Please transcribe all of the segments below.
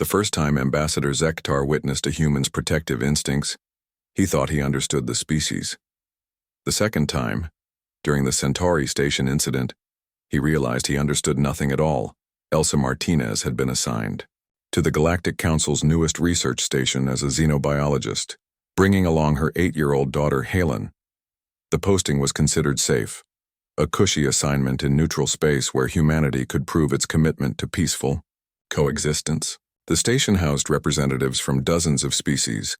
The first time Ambassador Zektar witnessed a human's protective instincts, he thought he understood the species. The second time, during the Centauri station incident, he realized he understood nothing at all. Elsa Martinez had been assigned to the Galactic Council's newest research station as a xenobiologist, bringing along her 8-year-old daughter Halen. The posting was considered safe, a cushy assignment in neutral space where humanity could prove its commitment to peaceful coexistence. The station housed representatives from dozens of species,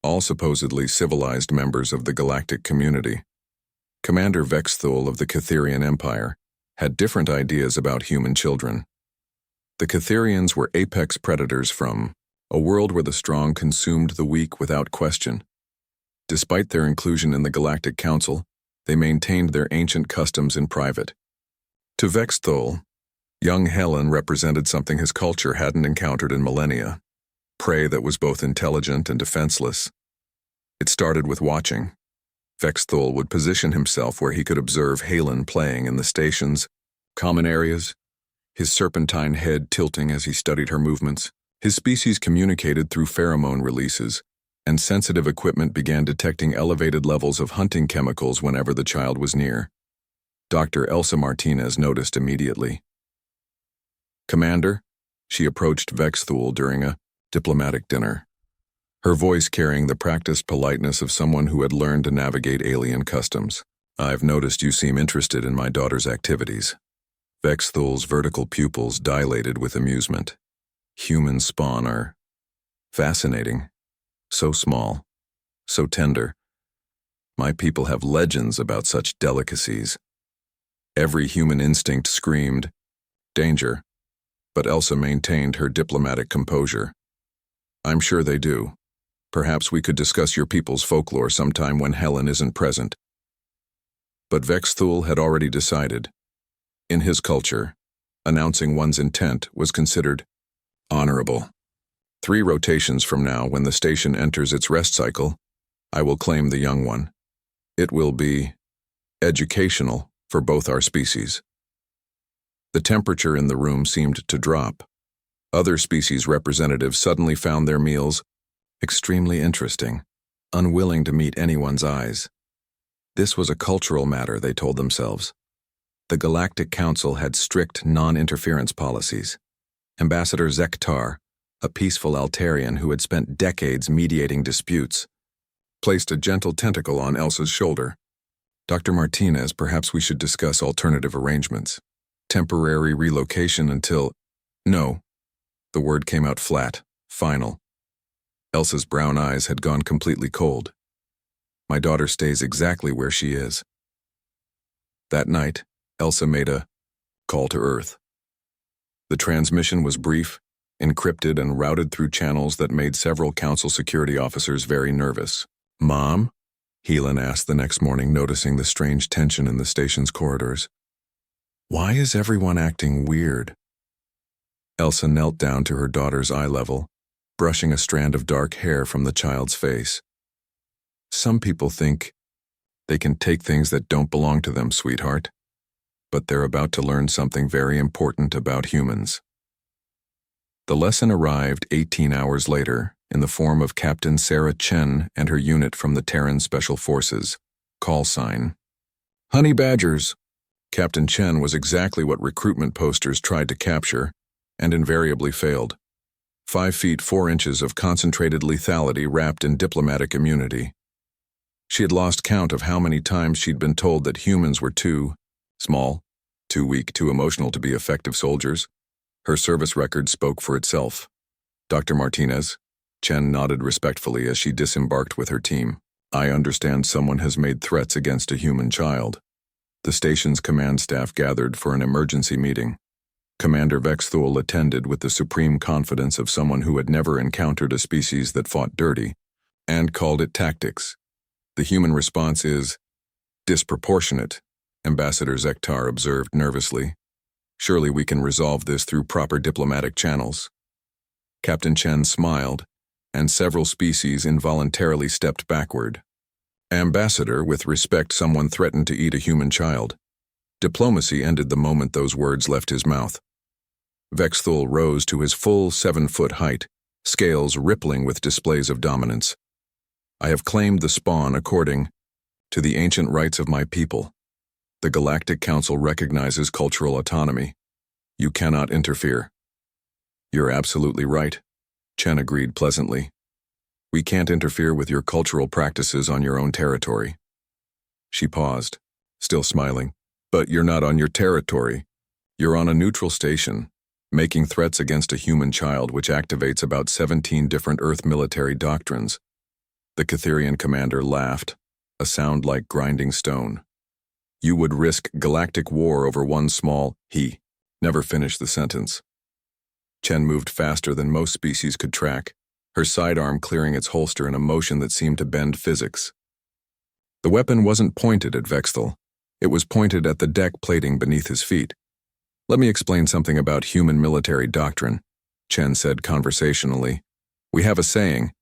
all supposedly civilized members of the galactic community. Commander Vexthul of the Catherian Empire had different ideas about human children. The Catherians were apex predators from a world where the strong consumed the weak without question. Despite their inclusion in the Galactic Council, they maintained their ancient customs in private. To Vexthul, young Helen represented something his culture hadn't encountered in millennia, prey that was both intelligent and defenseless. It started with watching. Vexthul would position himself where he could observe Halen playing in the station's common areas, his serpentine head tilting as he studied her movements. His species communicated through pheromone releases, and sensitive equipment began detecting elevated levels of hunting chemicals whenever the child was near. Dr. Elsa Martinez noticed immediately. "Commander," she approached Vexthul during a diplomatic dinner, her voice carrying the practiced politeness of someone who had learned to navigate alien customs. "I've noticed you seem interested in my daughter's activities." Vexthul's vertical pupils dilated with amusement. "Human spawn are fascinating. So small, so tender. My people have legends about such delicacies." Every human instinct screamed, danger, but Elsa maintained her diplomatic composure. "I'm sure they do. Perhaps we could discuss your people's folklore sometime when Helen isn't present." But Vexthul had already decided. In his culture, announcing one's intent was considered honorable. 3 rotations from now, when the station enters its rest cycle, I will claim the young one. It will be educational for both our species. The temperature in the room seemed to drop. Other species representatives suddenly found their meals extremely interesting, unwilling to meet anyone's eyes. This was a cultural matter, they told themselves. The Galactic Council had strict non-interference policies. Ambassador Zektar, a peaceful Altarian who had spent decades mediating disputes, placed a gentle tentacle on Elsa's shoulder. "Dr. Martinez, perhaps we should discuss alternative arrangements. Temporary relocation until—" "No." The word came out flat, final. Elsa's brown eyes had gone completely cold. "My daughter stays exactly where she is." That night, Elsa made a call to Earth. The transmission was brief, encrypted, and routed through channels that made several Council security officers very nervous. "Mom?" Helen asked the next morning, noticing the strange tension in the station's corridors. "Why is everyone acting weird?" Elsa knelt down to her daughter's eye level, brushing a strand of dark hair from the child's face. "Some people think they can take things that don't belong to them, sweetheart. But they're about to learn something very important about humans." The lesson arrived 18 hours later in the form of Captain Sarah Chen and her unit from the Terran Special Forces. Call sign: Honey Badgers. Captain Chen was exactly what recruitment posters tried to capture, and invariably failed. 5 feet 4 inches of concentrated lethality wrapped in diplomatic immunity. She had lost count of how many times she'd been told that humans were too small, too weak, too emotional to be effective soldiers. Her service record spoke for itself. "Dr. Martinez," Chen nodded respectfully as she disembarked with her team. "I understand someone has made threats against a human child." The station's command staff gathered for an emergency meeting. Commander Vexthul attended with the supreme confidence of someone who had never encountered a species that fought dirty, and called it tactics. "The human response is disproportionate," Ambassador Zektar observed nervously. "Surely we can resolve this through proper diplomatic channels." Captain Chen smiled, and several species involuntarily stepped backward. "Ambassador, with respect, someone threatened to eat a human child." Diplomacy ended the moment those words left his mouth. Vexthul rose to his full 7-foot height, scales rippling with displays of dominance. I have claimed the spawn according to the ancient rights of my people. The Galactic Council recognizes cultural autonomy. You cannot interfere. You're absolutely right, Chen agreed pleasantly. We can't interfere with your cultural practices on your own territory. She paused, still smiling. But you're not on your territory. You're on a neutral station, making threats against a human child which activates about 17 different Earth military doctrines. The Catherian commander laughed, a sound like grinding stone. You would risk galactic war over one small, he never finished the sentence. Chen moved faster than most species could track, her sidearm clearing its holster in a motion that seemed to bend physics. The weapon wasn't pointed at Vexthul. It was pointed at the deck plating beneath his feet. Let me explain something about human military doctrine, Chen said conversationally. We have a saying,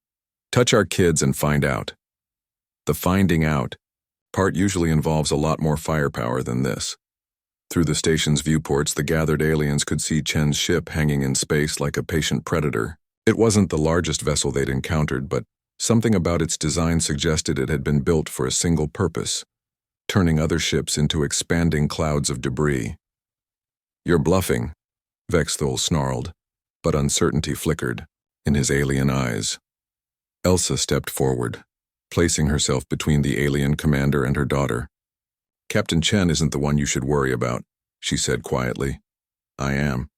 touch our kids and find out. The finding out part usually involves a lot more firepower than this. Through the station's viewports, the gathered aliens could see Chen's ship hanging in space like a patient predator. It wasn't the largest vessel they'd encountered, but something about its design suggested it had been built for a single purpose, turning other ships into expanding clouds of debris. You're bluffing, Vexthul snarled, but uncertainty flickered in his alien eyes. Elsa stepped forward, placing herself between the alien commander and her daughter. Captain Chen isn't the one you should worry about, she said quietly. I am.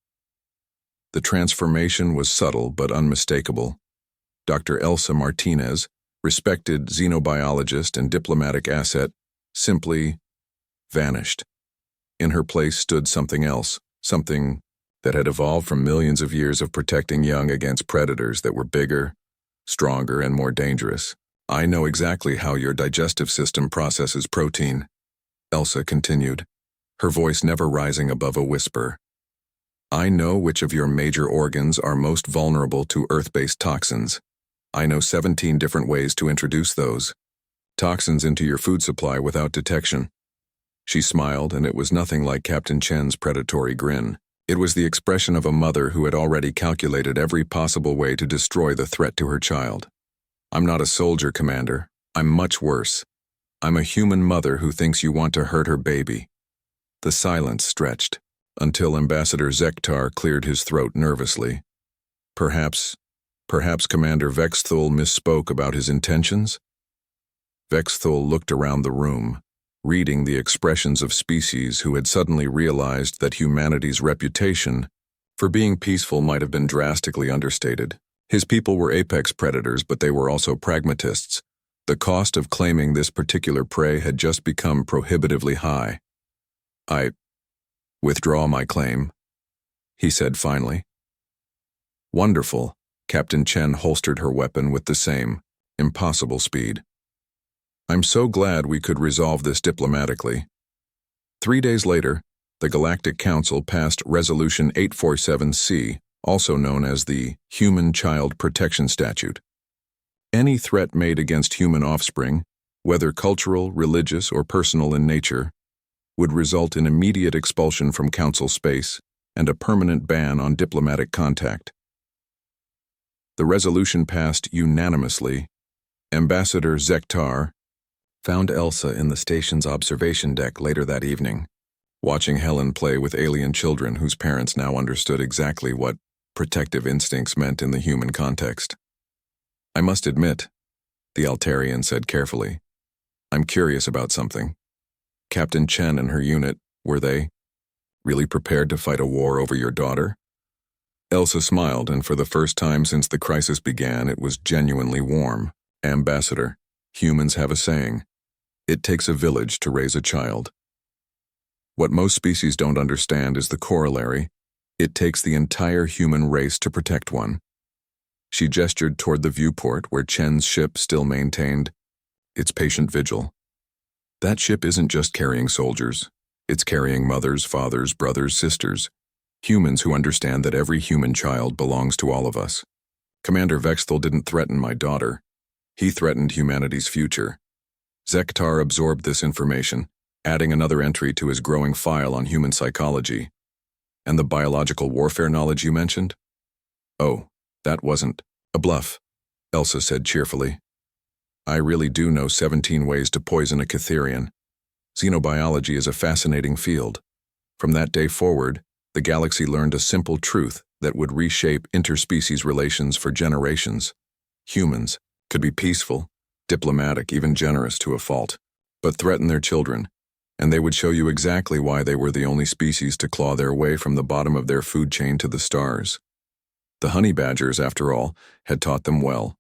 The transformation was subtle but unmistakable. Dr. Elsa Martinez, respected xenobiologist and diplomatic asset, simply vanished. In her place stood something else, something that had evolved from millions of years of protecting young against predators that were bigger, stronger, and more dangerous. I know exactly how your digestive system processes protein, Elsa continued, her voice never rising above a whisper. I know which of your major organs are most vulnerable to Earth-based toxins. I know 17 different ways to introduce those toxins into your food supply without detection. She smiled, and it was nothing like Captain Chen's predatory grin. It was the expression of a mother who had already calculated every possible way to destroy the threat to her child. I'm not a soldier, Commander. I'm much worse. I'm a human mother who thinks you want to hurt her baby. The silence stretched, until Ambassador Zektar cleared his throat nervously. Perhaps Commander Vexthul misspoke about his intentions? Vexthul looked around the room, reading the expressions of species who had suddenly realized that humanity's reputation for being peaceful might have been drastically understated. His people were apex predators, but they were also pragmatists. The cost of claiming this particular prey had just become prohibitively high. I withdraw my claim, he said finally. Wonderful. Captain Chen holstered her weapon with the same impossible speed. I'm so glad we could resolve this diplomatically. 3 days later, the Galactic Council passed Resolution 847C, also known as the Human Child Protection Statute. Any threat made against human offspring, whether cultural, religious, or personal in nature, would result in immediate expulsion from Council space and a permanent ban on diplomatic contact. The resolution passed unanimously. Ambassador Zektar found Elsa in the station's observation deck later that evening, watching Helen play with alien children whose parents now understood exactly what protective instincts meant in the human context. I must admit, the Altarian said carefully, I'm curious about something. Captain Chen and her unit, were they really prepared to fight a war over your daughter? Elsa smiled, and for the first time since the crisis began, it was genuinely warm. Ambassador, humans have a saying, it takes a village to raise a child. What most species don't understand is the corollary. It takes the entire human race to protect one. She gestured toward the viewport where Chen's ship still maintained its patient vigil. That ship isn't just carrying soldiers. It's carrying mothers, fathers, brothers, sisters, humans who understand that every human child belongs to all of us. Commander Vexthul didn't threaten my daughter. He threatened humanity's future. Zektar absorbed this information, adding another entry to his growing file on human psychology. And the biological warfare knowledge you mentioned? Oh, that wasn't a bluff, Elsa said cheerfully. I really do know 17 ways to poison a Catherian. Xenobiology is a fascinating field. From that day forward, the galaxy learned a simple truth that would reshape interspecies relations for generations. Humans could be peaceful, diplomatic, even generous to a fault, but threaten their children, and they would show you exactly why they were the only species to claw their way from the bottom of their food chain to the stars. The honey badgers, after all, had taught them well.